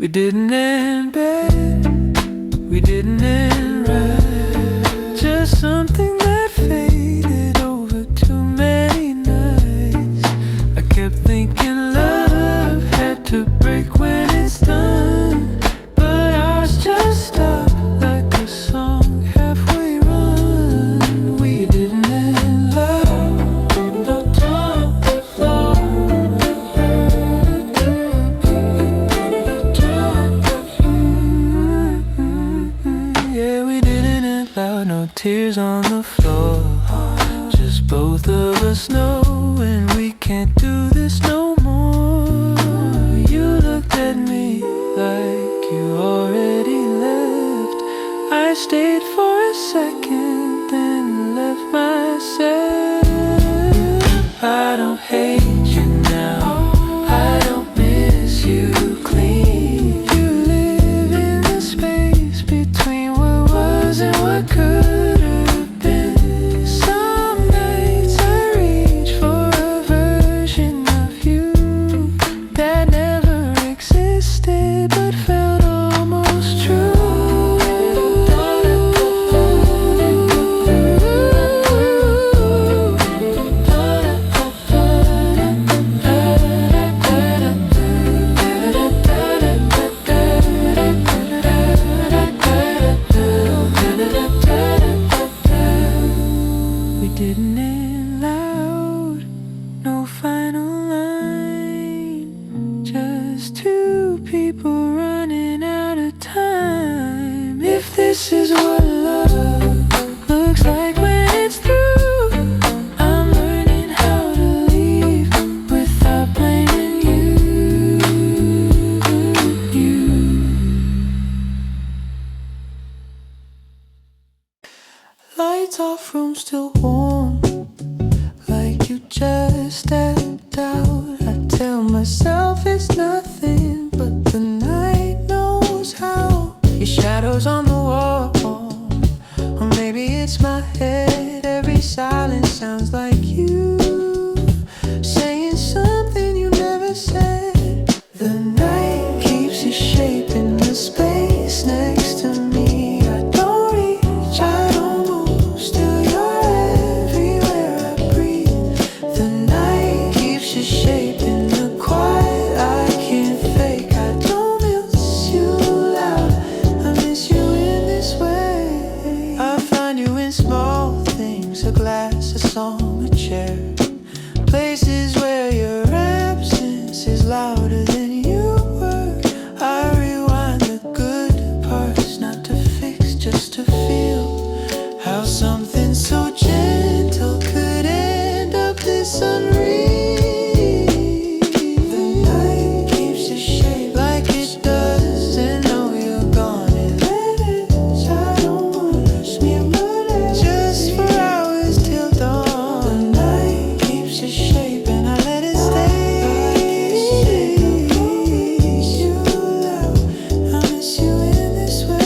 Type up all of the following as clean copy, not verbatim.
We didn't end bad, we didn't end right. Just something that faded over too many nights. I kept thinking love had to break when it's done, but ours just stopped like a song halfway run. We didn't end love, no time to fall. Yeah, we didn't end loud, no tears on the floor. Just both of us knowing we can't do this no more. You looked at me like you already left. I stayed for a second, then left myself. I don't hate you now, I don't miss you clean. You live in the space between what was and what could have been. Some nights I reach for a version of you that never existed but felt almost true. We didn't end loud, no final line. Just two people running out of time. If this is what love looks like when it's through, I'm learning how to leave without blaming you. Lights off, room still warm, like you just stepped out. I tell myself it's nothing, but the night knows how. Your shadows on the wall, or maybe it's my head. Every silence sounds like you saying something you never said. The night keeps you shaping the space next to me. I don't reach, I don't move, still you're everywhere I breathe. The night keeps you shaping the quiet I can't fake. I don't miss you loud, I miss you in this way. I find you in small things, a glass, a song, a chair. Places where your absence is louder than you were. I rewind the good parts, not to fix, just to feel how something so gentle could end up this unreal. The night keeps you shaped like it does, and know you're gone and let it. I don't wanna rush me, but just for hours till dawn. The night keeps you shaped and I let it stay. I miss you loud, I miss you in this way.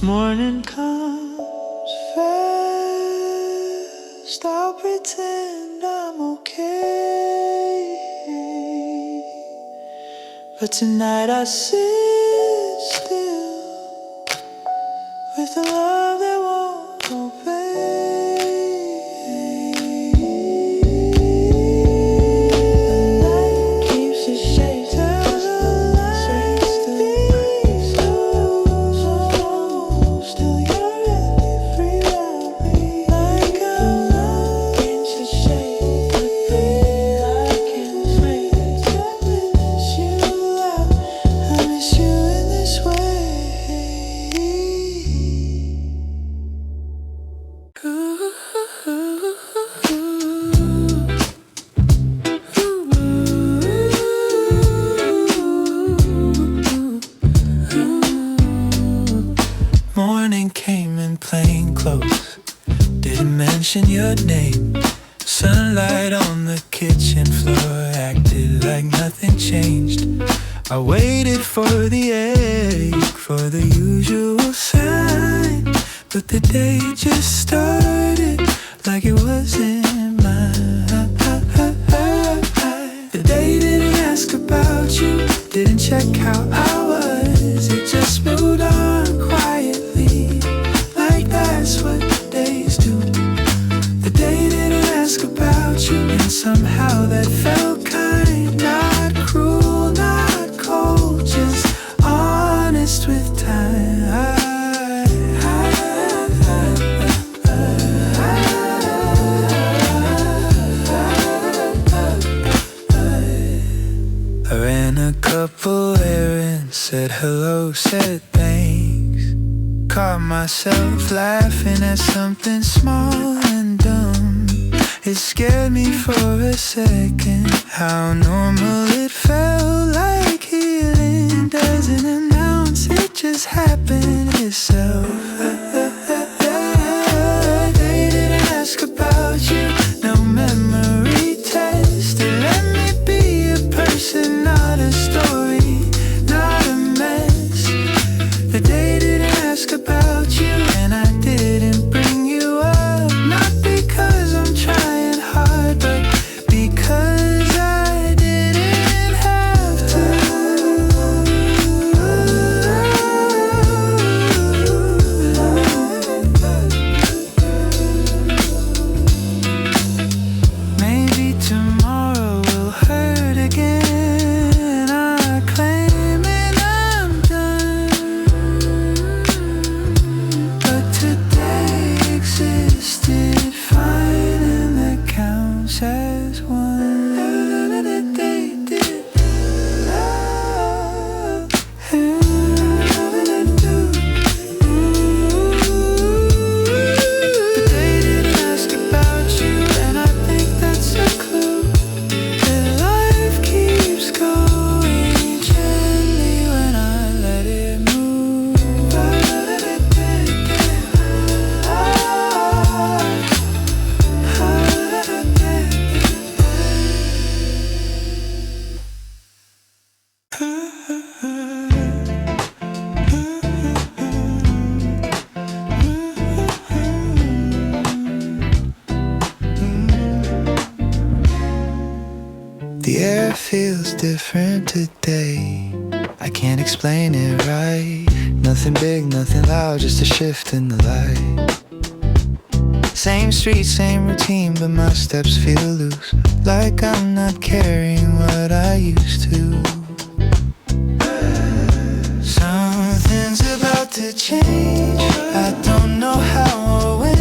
Morning comes fast, I'll pretend I'm okay, but tonight I sit still with a love that won't obey. The night keeps you shaped till the light speaks slow. Still you're everywhere I breathe. Like a love keeps you shaped, but breathe I can't fake. I miss you loud, I miss you in this way. Morning came in plain clothes, didn't mention your name. Sunlight on the kitchen floor acted like nothing changed. I waited for the ache, for the usual sign, but the day just started like it wasn't mine. The day didn't ask about you, didn't check how I was. It just moved on quietly, like that's what days do. The day didn't ask about you, and somehow that felt kind. Not cruel, not cold, just honest with time. I ran a couple errands, said hello, said thanks. Caught myself laughing at something small and dumb. It scared me for a second, how normal it felt. Like healing doesn't announce, it just happened itself. They didn't ask about you, no memory test. They let me be a person, not a story, not a mess. The day didn't ask about you, and I didn't bring you up. Not because I'm trying hard, but because I didn't have to. Maybe tomorrow will hurt again. I claim it, I'm done. But today existed fine, and that counts as one. The day didn't ask about you, and I think that's a clue that life keeps going gently when I let it move. The air feels different today. I can't explain it right. Nothing big, nothing loud, just a shift in the light. Same street, same routine, but my steps feel loose, like I'm not carrying what I used to. Something's about to change, I don't know how or when.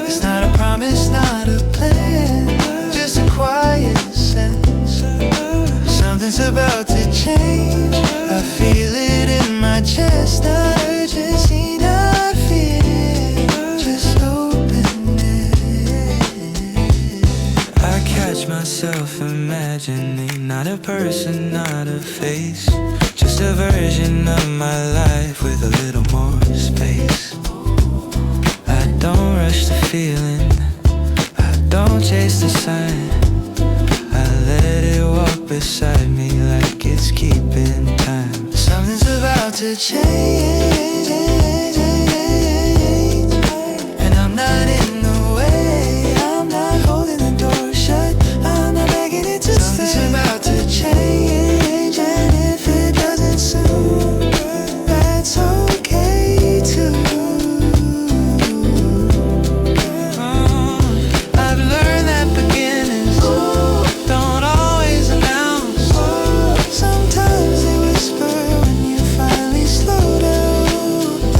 It's not a promise, not a plan, just a quiet sense. Something's about to change, I feel it in my chest. Not urgency, not fear, just openness. I catch myself imagining not a person, not a face, just a version of my life with a little more space. I don't rush the feeling, I don't chase the sign. I let it walk beside me like it's keeping time. Something's about to change, and I'm not in the way. I'm not holding the door shut, I'm not begging it to stay. Something's about to change, and if it doesn't soon, that's okay too. I've learned that beginners don't always announce. Sometimes they whisper when you finally slow down.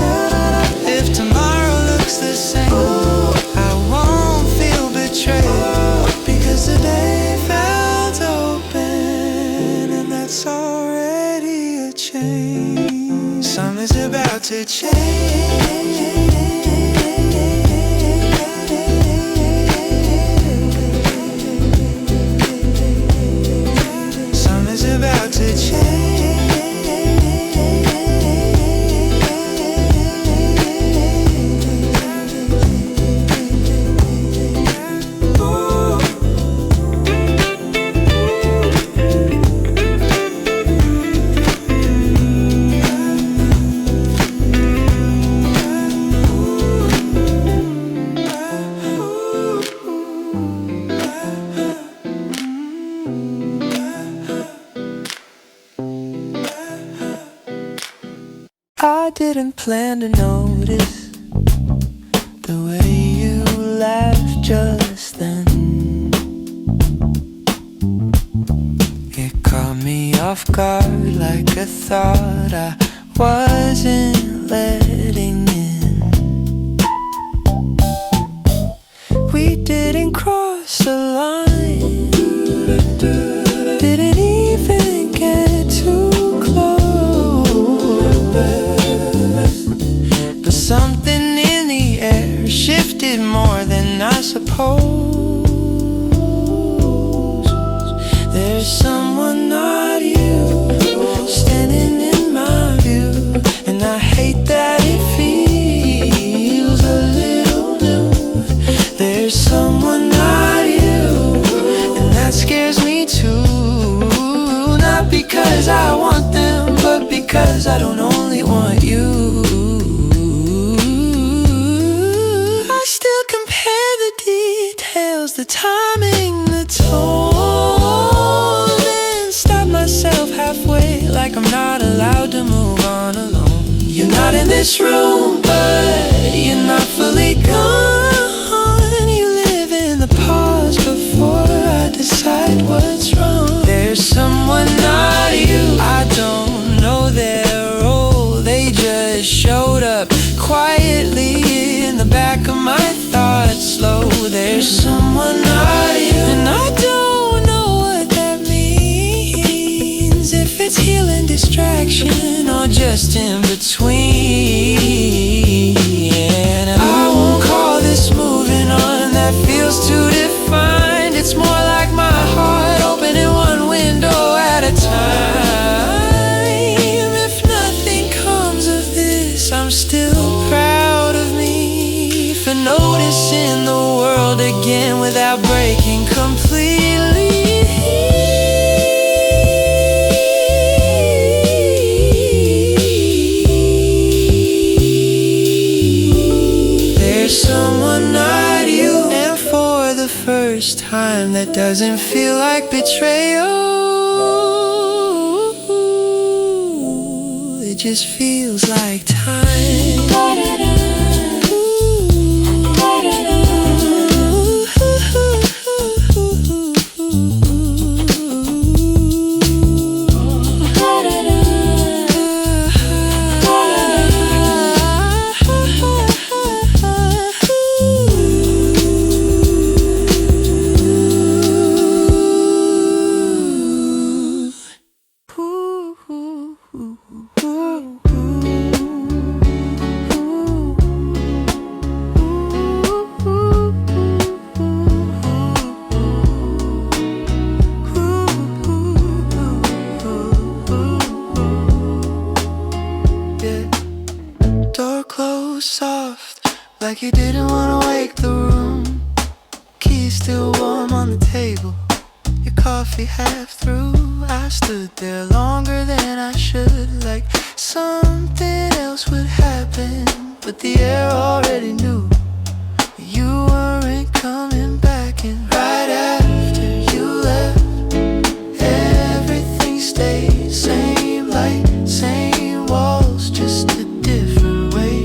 didn't plan to notice the way you laughed just then. It caught me off guard like a thought I wasn't letting in. We didn't cross the line, didn't even get too close, but something in the air shifted more than I supposed. There's someone not you standing in my view, and I hate that it feels a little new. There's someone not you, and that scares me too. Not because I want them, but because I don't only want you. I still compare the details, the timing, the tone, and stop myself halfway like I'm not allowed to move on alone. You're not in this room, but you're not fully gone. You live in the pause before I decide what's wrong. There's someone not you, I don't know their role. They just showed up quietly in the back of my thoughts slow. There's someone not you, and I don't know what that means. If it's healing, distraction, or just in between. And I won't call this moving on, that feels too defined. It's more like my heart opening one window at a time. If nothing comes of this, I'm still proud of me for noticing the world again without breaking completely. There's someone not you, and for the first time that doesn't feel like betrayal. It just feels like time. Door closed soft, like you didn't want to wake the room. Keys still warm on the table, your coffee half through. I stood there longer than I should, like something else would happen, but the air already knew you weren't coming back. And right after you left, everything stayed same light, same walls, just a different way.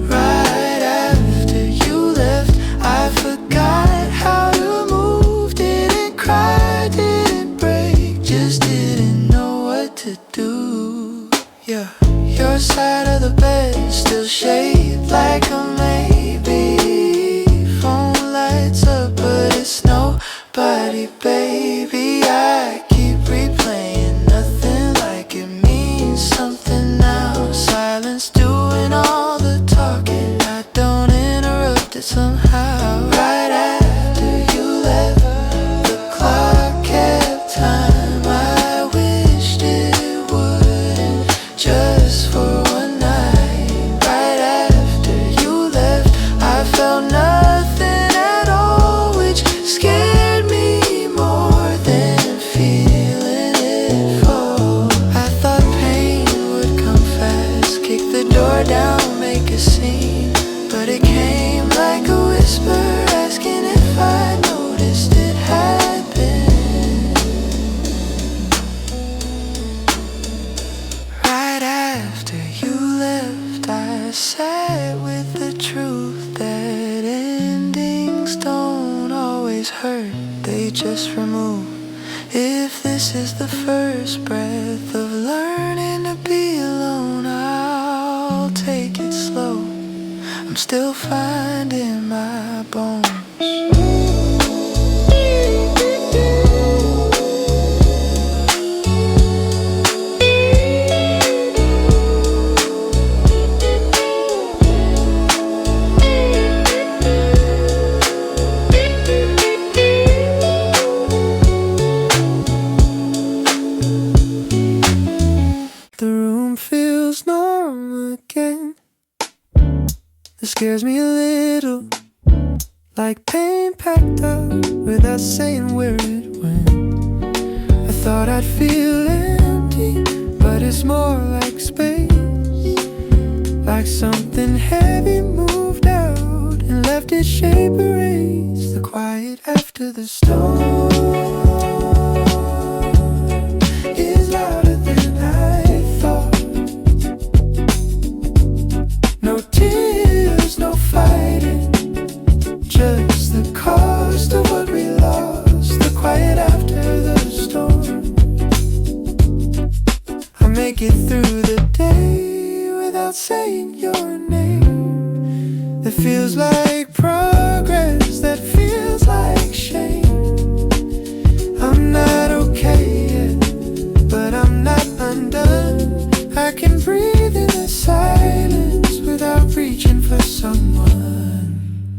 Right after you left, I forgot how to move. Didn't cry, didn't break, just didn't know what to do. Yeah, your side of the bed still shaped like a maybe. Phone lights up, but it's nobody, baby. I keep replaying, nothing like it means something now. Silence doing all the talking, I don't interrupt it somehow. Right after you left, the clock kept time. I wished it wouldn't, just for one night. Right after you left, I felt nothing at all, which scared me more than feeling it fall. I thought pain would come fast, kick the door down, make a scene, but it came like a whisper. we just remove? If this is the first breath of learning to be alone, I'll take it slow. I'm still finding my bones. Scares me a little, like pain packed up without saying where it went. I thought I'd feel empty, but it's more like space, like something heavy moved out and left its shape erased. The quiet after the storm is louder than I thought. No tears, no fighting, just the cost of what we lost. The quiet after the storm. I make it through the day without saying your name. It feels like progress, that feels like shame. I'm not okay yet, but I'm not undone. I can breathe in the silence without reaching for someone.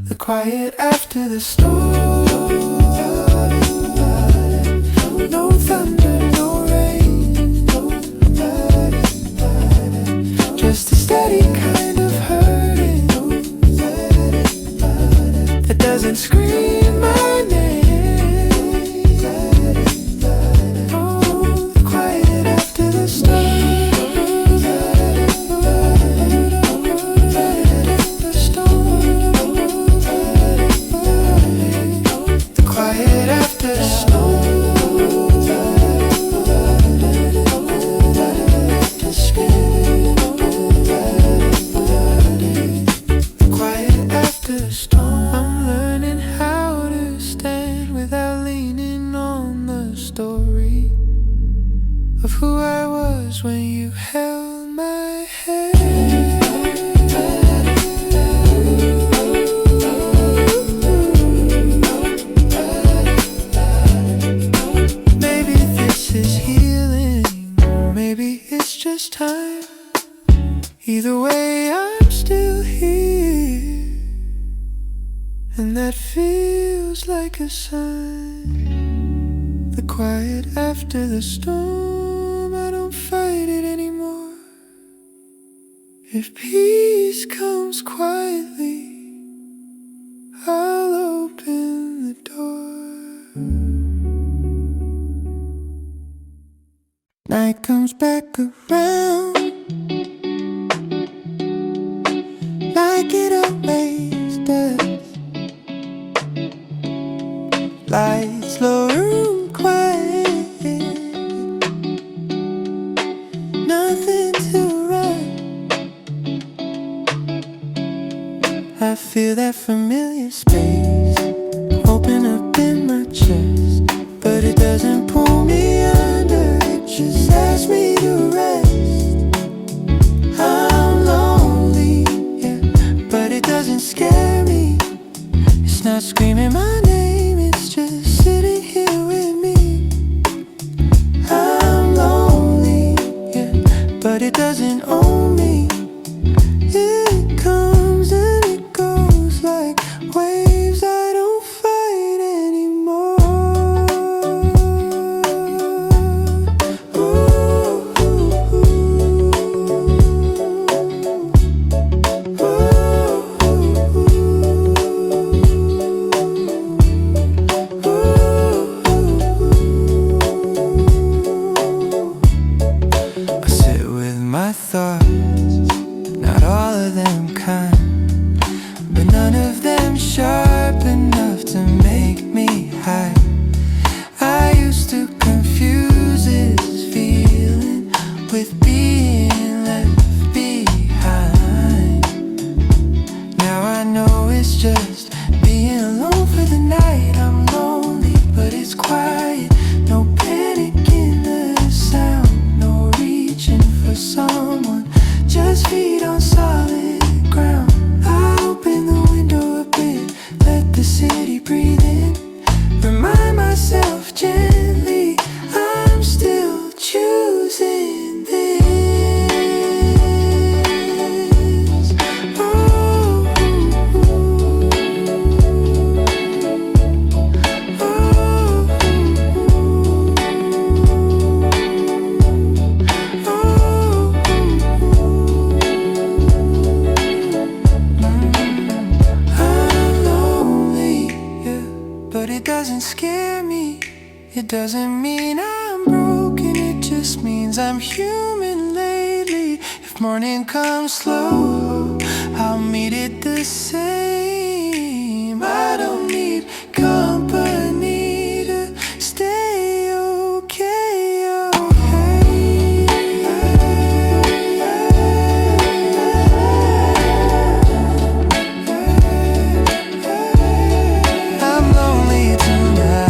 The quiet after the storm. No thunder, no rain, just a steady kind of hurting that doesn't scream my name. Oh, the quiet after the storm. Of who I was when you held my hand. Maybe this is healing, or maybe it's just time. Either way, I'm still here, and that feels like a sign. The quiet after the storm, I don't fight it anymore. If peace comes quietly, I'll open the door. Night comes back around like it always does. Lights, slow room, quiet, nothing to run. I feel that familiar space open up in my chest, but it doesn't pull me under, it just asks me to rest. I'm lonely, yeah, but it doesn't scare me. It's not screaming my name, it's just sitting here with me. I'm lonely, yeah, but it doesn't own me. It comes and it goes like waves, I don't fight anymore. I sit with my thoughts, not all of them kind, but none of them sharp enough to make me hide. I used to confuse this feeling with being left behind. Now I know it's just being alone for the night. I'm lonely, but it's it's quiet. No panic in the sound, no reaching for someone, just feet on solid ground. I open the window a bit, let the city breathe in. Remind myself gently, I'm still choosing this. It doesn't mean I'm broken, it just means I'm human lately. If morning comes slow, I'll meet it the same. I don't need company to stay okay, okay. I'm lonely tonight.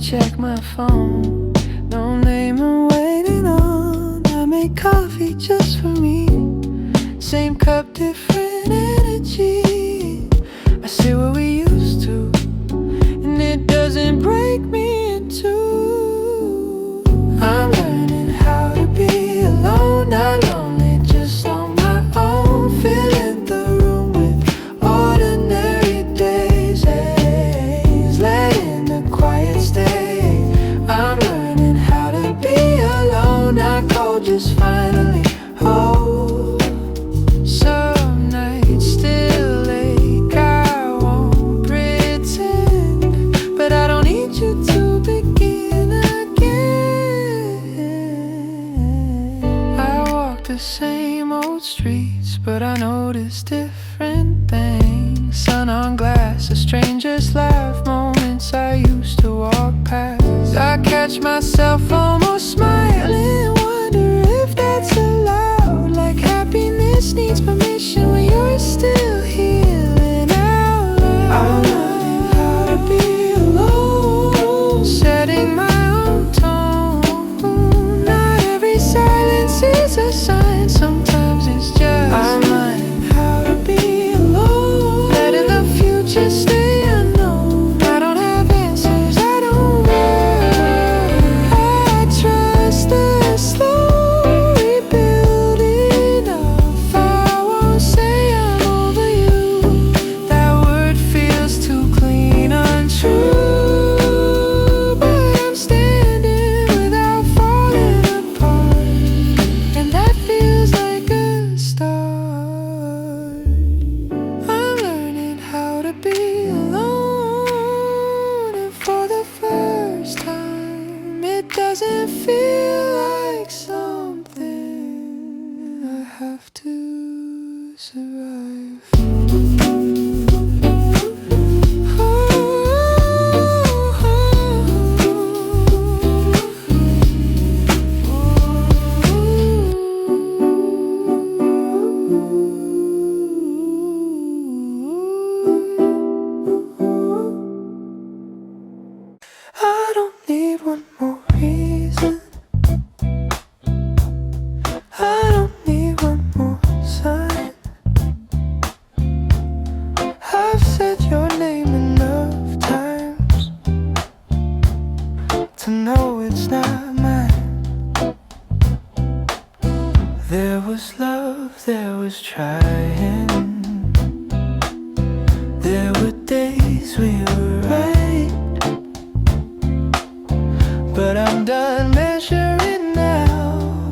Check my phone, no name I'm waiting on. I make coffee just for me, same cup, different energy. I say what we used to, and it doesn't break me in two. I'm learning how to be alone, not lonely, just on my own. Filling the room with ordinary days, letting the quiet stay. I'm learning how to be alone, not cold, just finally whole. Some nights still ache, I won't pretend, but I don't need you to begin again. I walk the same old streets, but I notice different things. Sun on glass, a stranger's laugh, moments I used to walk past. I catch myself almost smiling, wonder if that's allowed. Like happiness needs permission when you're still healing out loud. I'm learning how to be alone, setting my own tone. Not every silence is a sign, sometimes it's just I'm learning how to be alone, letting the future stay unknown. I don't have answers, I don't know. I trust the slow rebuilding of. I won't say I'm over you, that word feels too clean, untrue. But I'm standing without falling apart, and that feels like a start. I'm learning how to be alone, and for the first time, it doesn't feel like something I have to survive. I don't need one more reason, I don't need one more sign. I've said your name enough times to know it's not mine. There was love, there was trying, there were days we were right, but I'm done measuring now.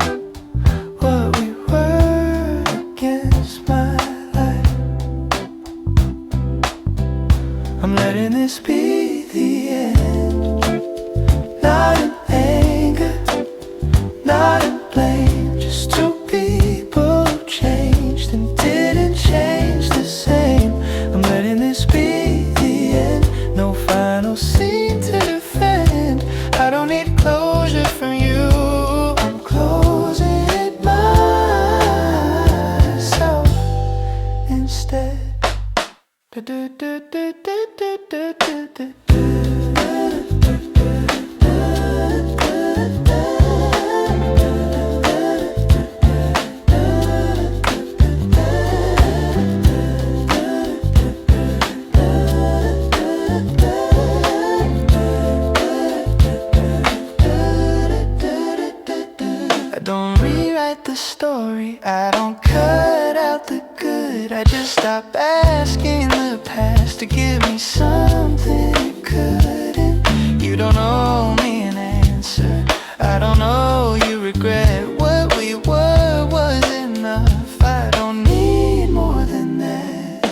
way. I don't cut out the good, I just stop asking the past to give me something it couldn't. You don't owe me an answer, I don't know you regret what we were was enough. I don't need more than that.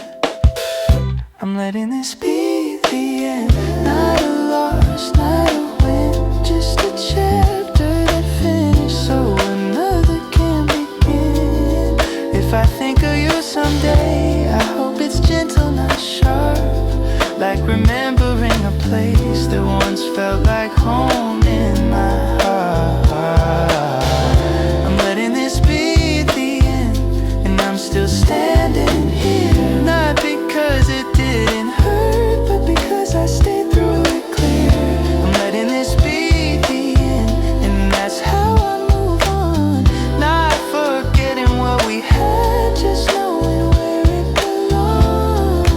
I'm letting this be the end, not a loss, not a win, just a chapter that finished so another can begin. If I think of you someday, I hope it's gentle, not sharp, like remembering a place that once felt like home in my heart. I'm letting this be the end, and I'm still standing here, not because it didn't hurt, but because I stayed through it clear. I'm letting this be the end, and that's how I move on, not forgetting what we had, just knowing where it belongs.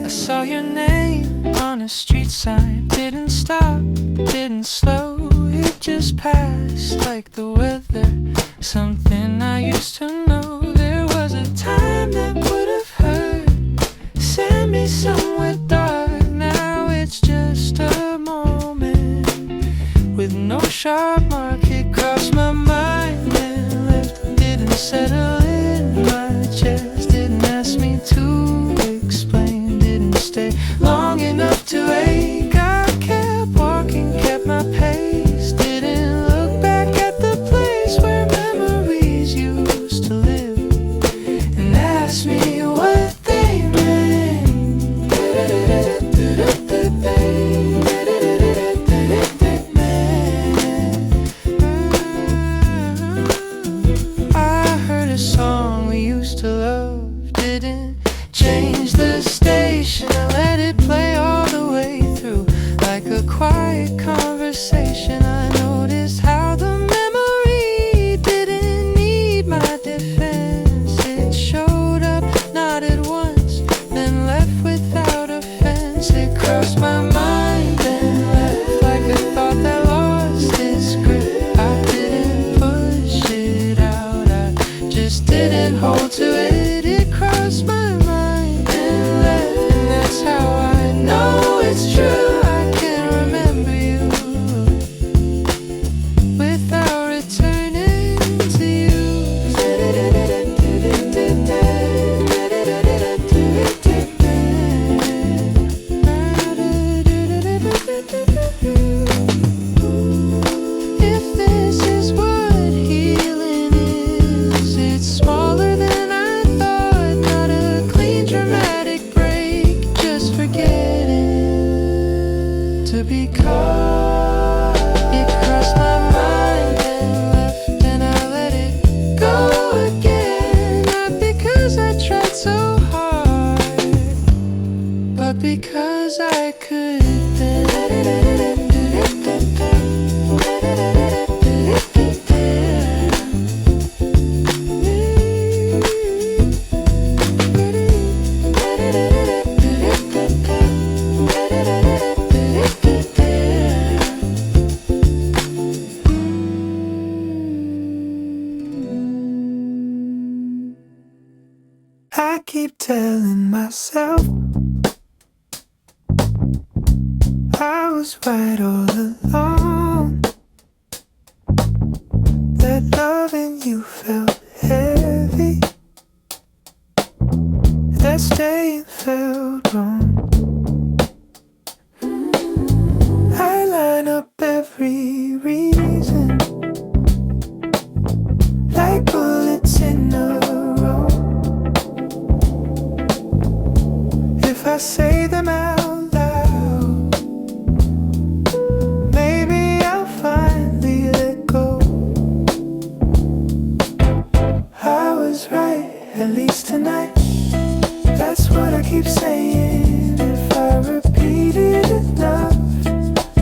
Saw your name on a street sign, didn't stop, didn't slow, it just passed like the weather, something I used to know. There was a time that would have hurt, sent me somewhere dark, now it's just a moment with no sharp mark. It crossed my mind and left, didn't settle in my chest, didn't ask me to explain, stay long enough to wake. I kept walking, kept my pace, didn't look back at the place where memories used to live, and asked me what they meant. I heard a song we used to love, didn't change the station, I let it play all the way through like a quiet conversation. I noticed how the memory didn't need my defense. It showed up, nodded once, then left without offense. It crossed my mind and left like a thought that lost its grip. I didn't push it out, I just didn't hold to it. It crossed my mind, that's how I know it's true. I can't remember you without returning to you. If this is what healing is, it's smaller than I thought, not a clean dramatic break, just forgetting to be caught. It crossed my mind and left, and I let it go again, not because I tried so hard, but because I could then. I keep telling myself I was right all along, that loving you felt heavy, that staying felt wrong. I line up every reason like bullets in a row. at least tonight. That's what I keep saying. If I repeat it enough,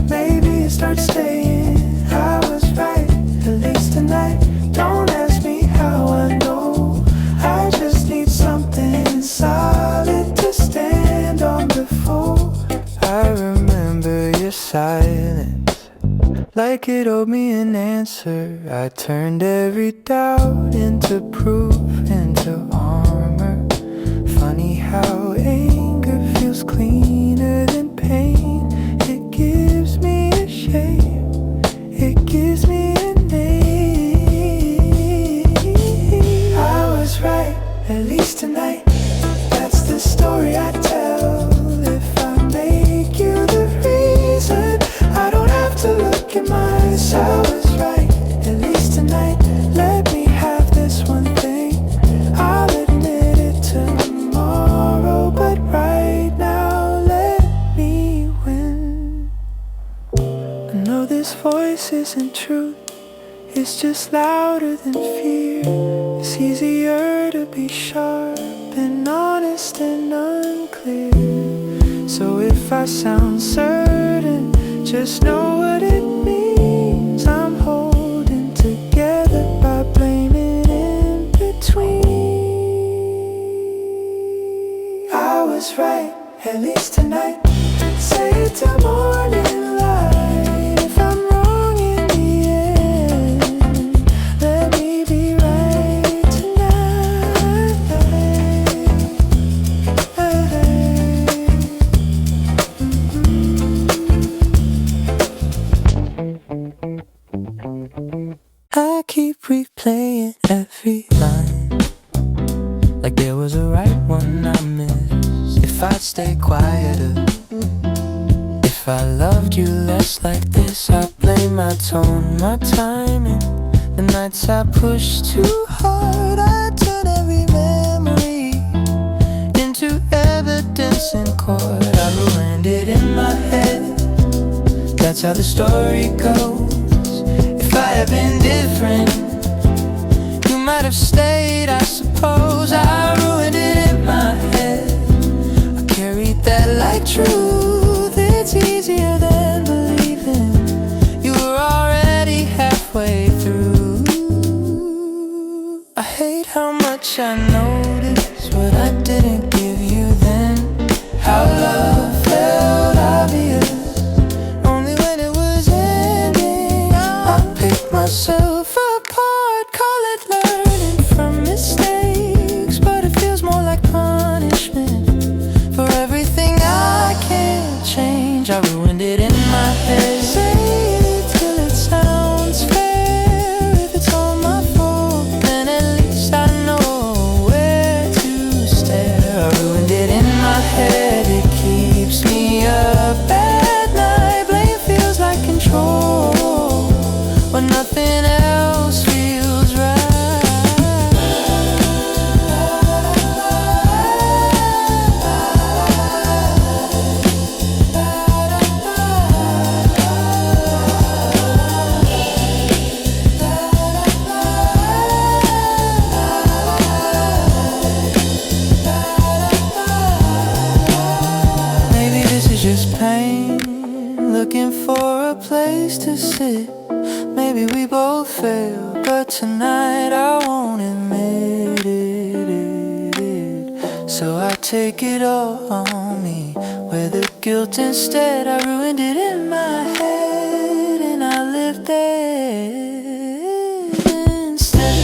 maybe it starts staying. I was right, at least tonight. Don't ask me how I know. I just need something solid to stand on before. I remember your silence, like it owed me an answer. I turned every doubt into proof, into armor. Funny how anger feels cleaner than pain. It gives me a shape, it gives me a name. I was right, at least tonight. That's the story I tell. If I make you the reason, I don't have to look at myself. I was right, at least tonight. Let me have this one thing. I'll admit it tomorrow, but right now let me win. I know this voice isn't truth, it's just louder than fear. It's easier to be sharp and honest and unclear. So if I sound certain, just know what it means. I'm holding together by blaming in between. I was right, at least tonight. Say it till morning light. If I'm wrong in the end, let me be right tonight. I keep replaying every line, like there was a right one I missed. If I'd stay quieter, if I loved you less like this, I blame my tone, my timing. The nights I pushed too hard, I turn every memory into evidence in court. I ruined it in my head, that's how the story goes. If I had been different, you might have stayed, I suppose. I ruined it in my head, I carried that like truth. It's easier than believing you were already halfway through. I hate how much I noticed what I didn't give you then. How love felt obvious only when it was ending. I picked myself apart, call it learning from mistakes, but it feels more like punishment for everything I can't change. I ruined it in my head. Say it till it sounds fair. If it's all my fault, then at least I know where to stare. I ruined it in my head, it keeps me up at night. Blame feels like control when nothing else feels right. Maybe this is just pain, looking for a place to sit. Maybe we both fail, but tonight I won't admit it. So I take it all on me, wear the guilt instead. I ruined it in my head, and I lived there instead.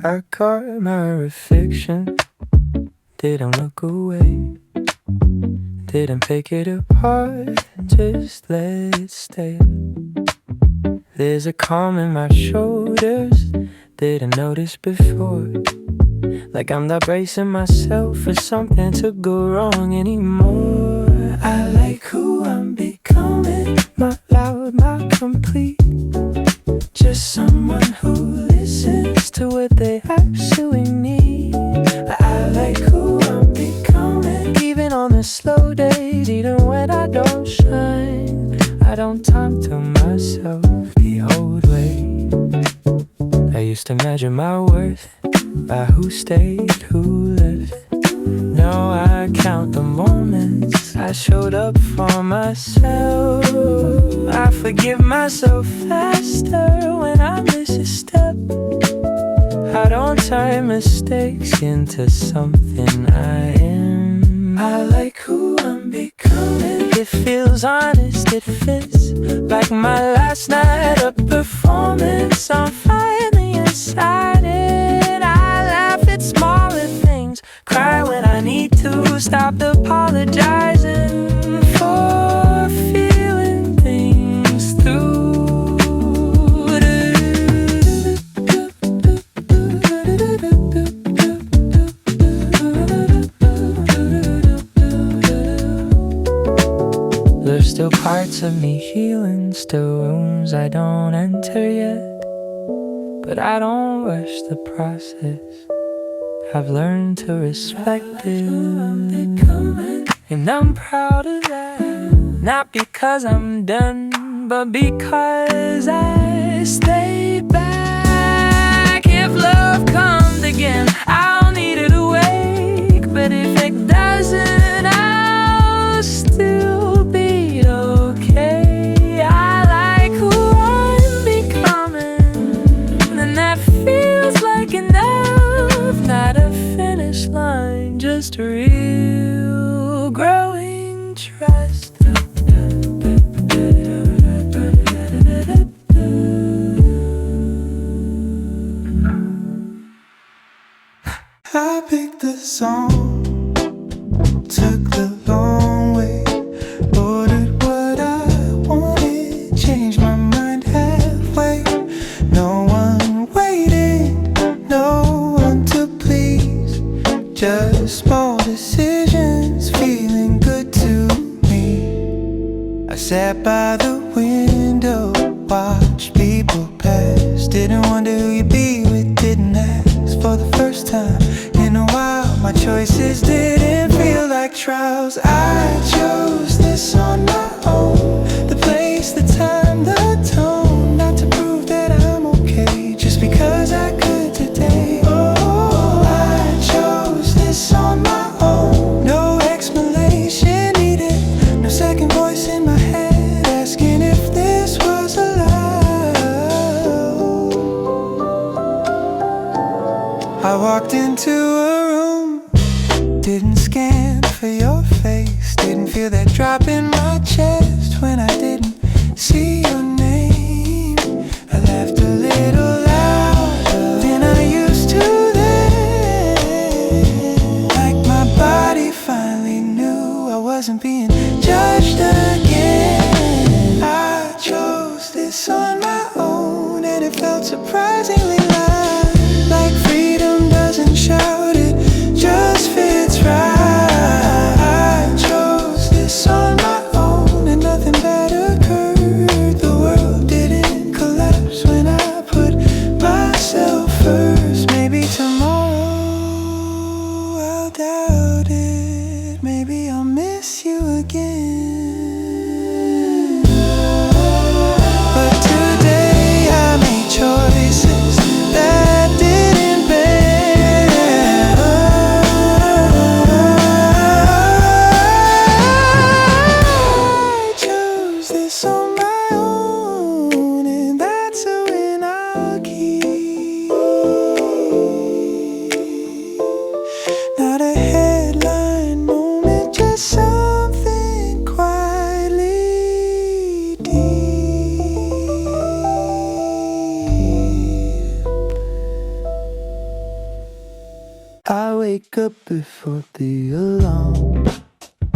I caught my reflection, didn't look away, didn't pick it apart, just let it stay. There's a calm in my shoulders, didn't notice before, like I'm not bracing myself for something to go wrong anymore. I like who I'm becoming, not loud, not complete, just someone who listens to what they actually need. I like who I'm becoming, even on the slow days, even when I don't shine. I don't talk to myself the old way. I used to measure my worth by who stayed, who left. Now I count the moments I showed up for myself. I forgive myself faster when I miss a step. I don't turn mistakes into something I am. I like who I'm becoming. It feels honest, it fits like my last night of performance. I'm finally inside it. I laugh at smaller things, cry when I need to, stop apologizing for feeling things through. There's still parts of me healing, still rooms I don't enter yet, but I don't rush the process. I've learned to respect it, and I'm proud of that. Not because I'm done, but because I stay back. If love comes again, I'll need it awake, but if it doesn't, I'll still be okay. I like who I'm becoming, and that feels like enough. Not a finish line, just real growing trust. I picked the song, took the long way, ordered what I wanted, changed my mind halfway. No one waited, no one to please, just small decisions feeling good to me. I sat by the window, watched people pass, didn't wonder who you'd be with, didn't ask for the first time in a while. My choices didn't feel like trials. I chose this on my own, the place, the time, the tone, not to prove that I'm okay, just because I could today. Oh, I chose this on my own, no explanation needed, no second voice in my head asking if this was allowed. I walked into a room, didn't scan for your face, didn't feel that drop in my chest when I didn't see your name. I laughed a little louder than I used to then, like my body finally knew I wasn't being judged again. I chose this on my own, and it felt surprisingly loud, like freedom doesn't shout, it just fits right. I chose this on my own, and nothing bad occurred. The world didn't collapse when I put myself first. Maybe tomorrow I'll doubt it, maybe I'll miss you again. But today I made choices that didn't bend. I chose this on my own, and that's a win I'll keep. Not a headline moment, just something quiet. up before the alarm.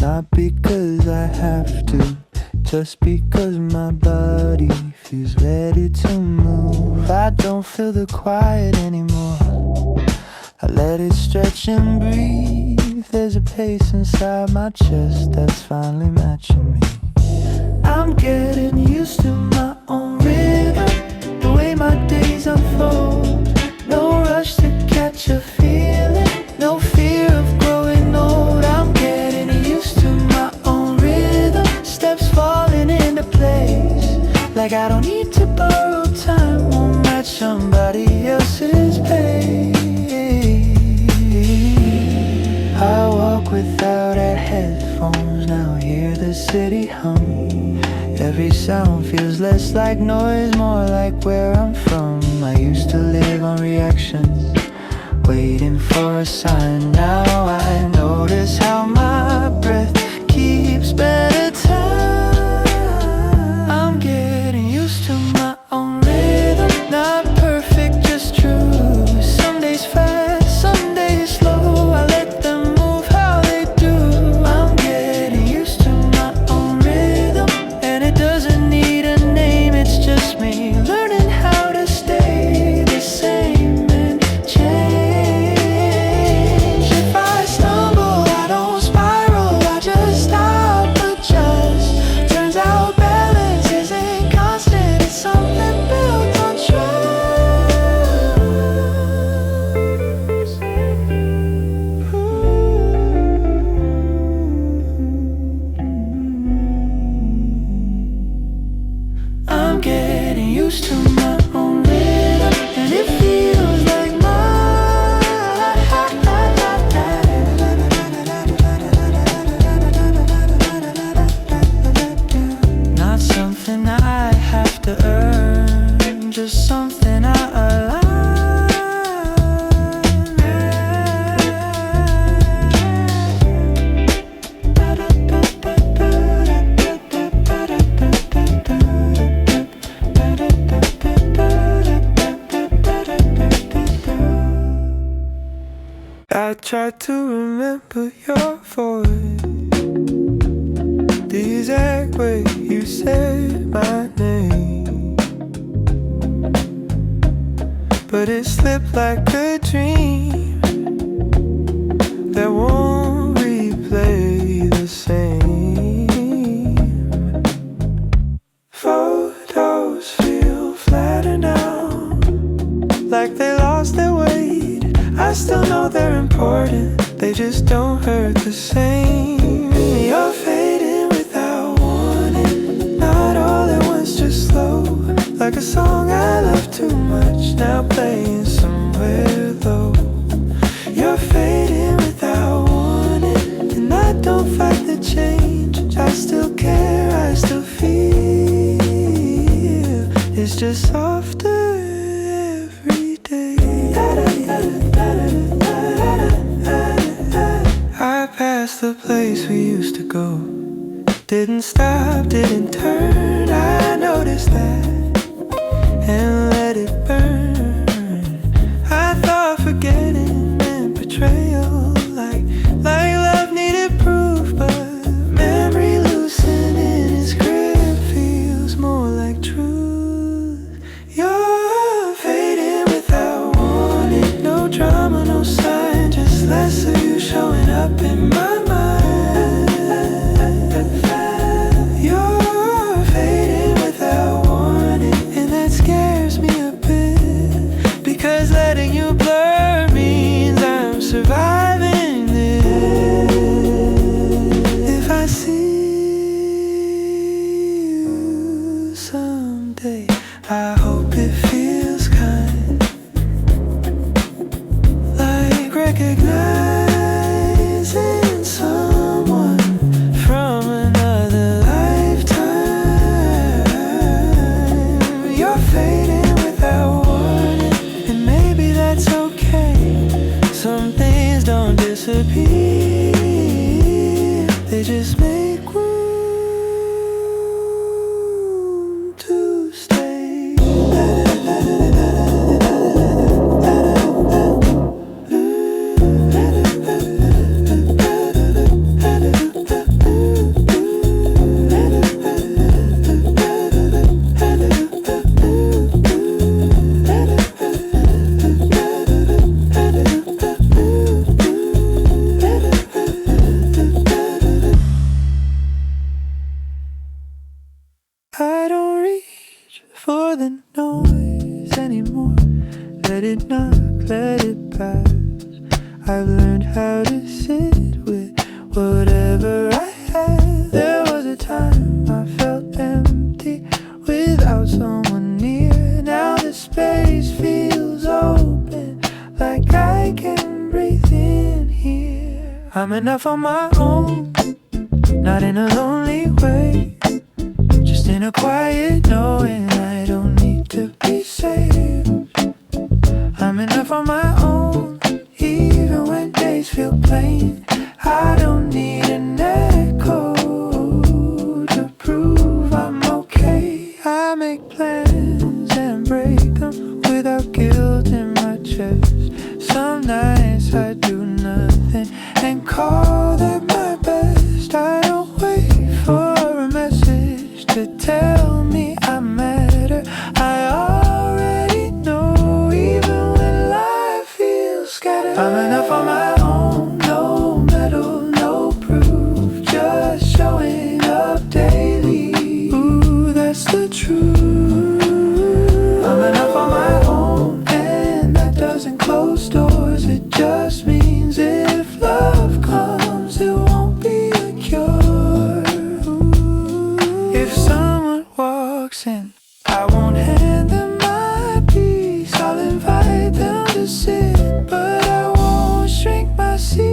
Not because I have to, just because my body feels ready to move. I don't feel the quiet anymore. I let it stretch and breathe. There's a pace inside my chest that's finally matching me. I'm getting used to my own rhythm, the way my days unfold. No rush to catch a feeling, no fear of growing old. I'm getting used to my own rhythm, steps falling into place. Like I don't need to borrow time, won't match somebody else's pace. I walk without headphones, now hear the city hum. Every sound feels less like noise, more like where I'm from. I used to live on reactions, waiting for a sign. Now I notice how my breath keeps better time. I'm getting used to my own rhythm, not perfect, just true. Some days fast, some days slow. I let them move how they do. I'm getting used to my own rhythm, and it doesn't need a name, it's just me learning how to stay the same and change. If I stumble, I don't spiral, I just stop, adjust. Turns out balance isn't constant, it's something built on trust. I'm getting used to my own rhythm, and it feels like not something I have to earn, just something I align. I try to remember your voice, the exact way you said my name, but it slipped like a dream that won't replay the same. Photos feel flatter now, like they lost their weight. I still know they're important, they just don't hurt the same. You're fading without warning, not all at once, just slow. Like a song I love too much, now playing somewhere low. You're fading without warning, and I don't fight the change. I still care, I still feel. It's just softer every day. I passed the place we used to go, didn't stop, didn't turn. I noticed that and let it burn. I thought forgetting meant betrayal, like love needed proof, but memory loosening its grip feels more like truth. You're fading without warning, no drama, no sign, just less of you showing up in my mind. You're fading without warning, and that scares me a bit, because letting you blur means I'm surviving this. If I see you someday, I hope it feels kind, like recognizing someone from another lifetime. You're fading without warning, and maybe that's okay. Some things don't disappear, they just make room to stay. for the noise anymore. Let it knock, let it pass. I've learned how to sit with whatever I had. There was a time I felt empty without someone near. Now the space feels open, like I can breathe in here. I'm enough on my own, not in a lonely way, just in a quiet knowing I don't need to be saved. I'm enough on my own, even when days feel plain. I don't need an echo to prove I'm okay. I make plans and break them without guilt in my chest. Some nights I do nothing and call that my best. I don't wait for a message to tell me I matter. I already know, even when life feels scattered. I'm enough on my own, no medal, no proof, just showing up daily. Ooh, that's the truth. I'm enough on my own, and that doesn't close doors. It just means if love comes, it won't be a cure. If someone walks in, I won't hand them my peace. I'll invite them to sit, but I won't shrink my seat.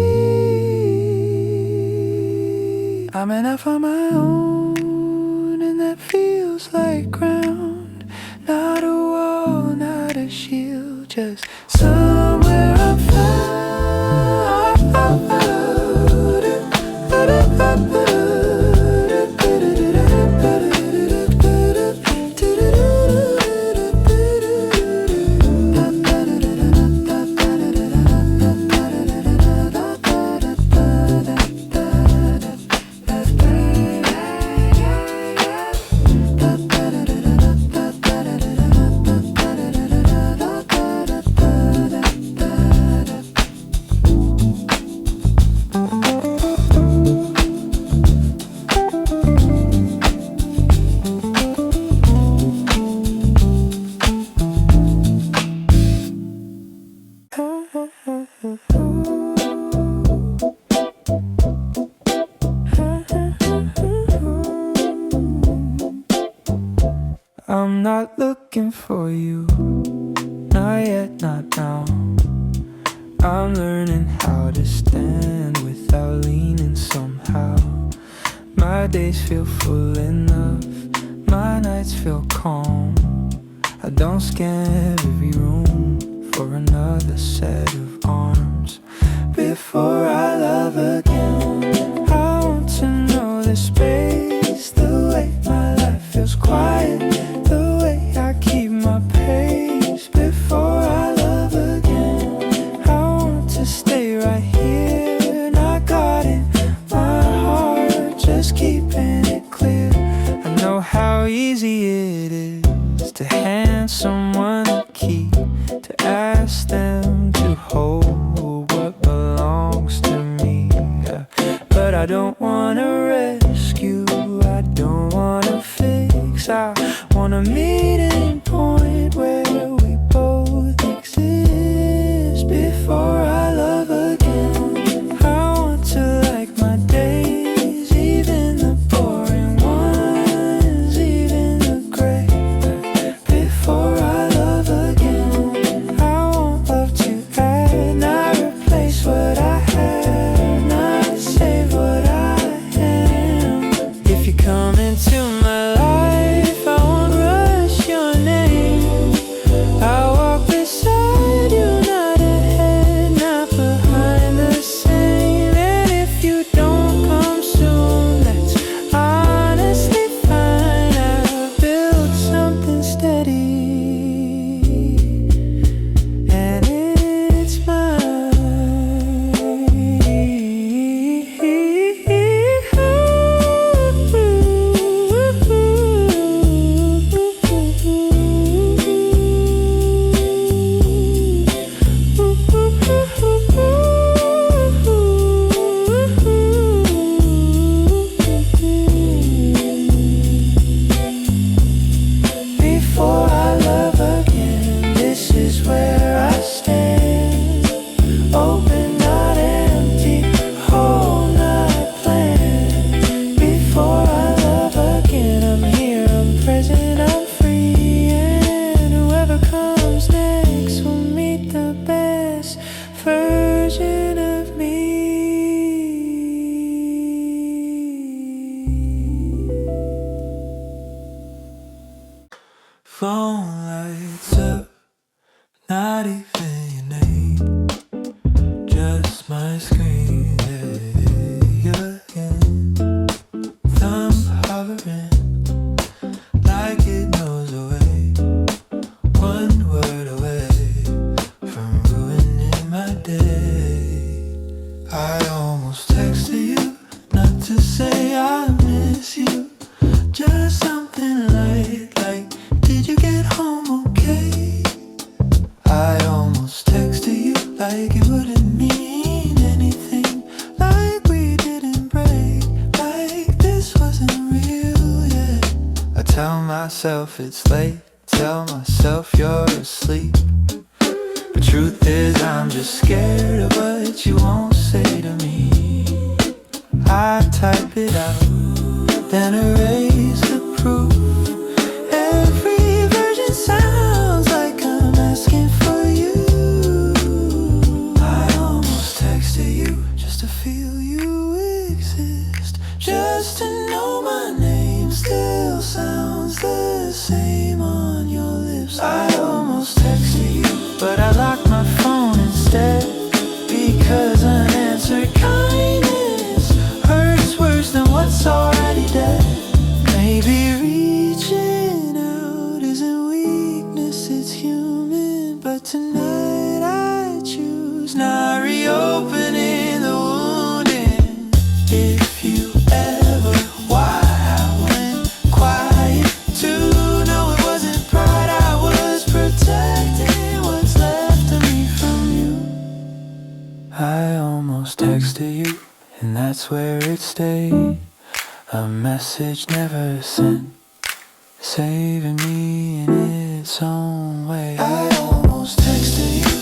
I'm enough on my own, and that feels like ground. Not a wall, not a shield, just somewhere I'm found. I'm not looking for you, not yet, not now. I'm learning how to stand without leaning somehow. My days feel full enough, my nights feel calm. I don't scan every room for another set of arms before I love again. I want to know the space, the way my life feels quiet, the way I keep my pace before I love again. I want to stay right here, not guarding my heart, just keeping it clear. I know how easy it is to hand someone a key, to ask them to hold what belongs to me. But I don't wanna rescue, I don't wanna fix, I wanna meet in point where we both exist before I love again. I want to like my days, even the boring ones, even the gray, before I love again. I want love to add, not replace what I have, not save what I am. If you come into my life, I won't rush your myself it's late, tell myself you're asleep. But truth is I'm just scared of what you won't say to me. I type it out, then erase the proof. Every version sounds like I'm asking for you. I almost texted you just to feel you exist, just to know my name still sounds the same on your lips. I almost texted you, but I locked my phone instead, because unanswered kindness hurts worse than what's already dead. Maybe reaching out isn't weakness, it's human, but tonight I choose not reopening the wounding. If you ever why I went quiet to know it wasn't pride, I was protecting what's left of me from you. I almost texted you, and that's where it stayed. A message never sent, saving me in its own way. I almost texted you,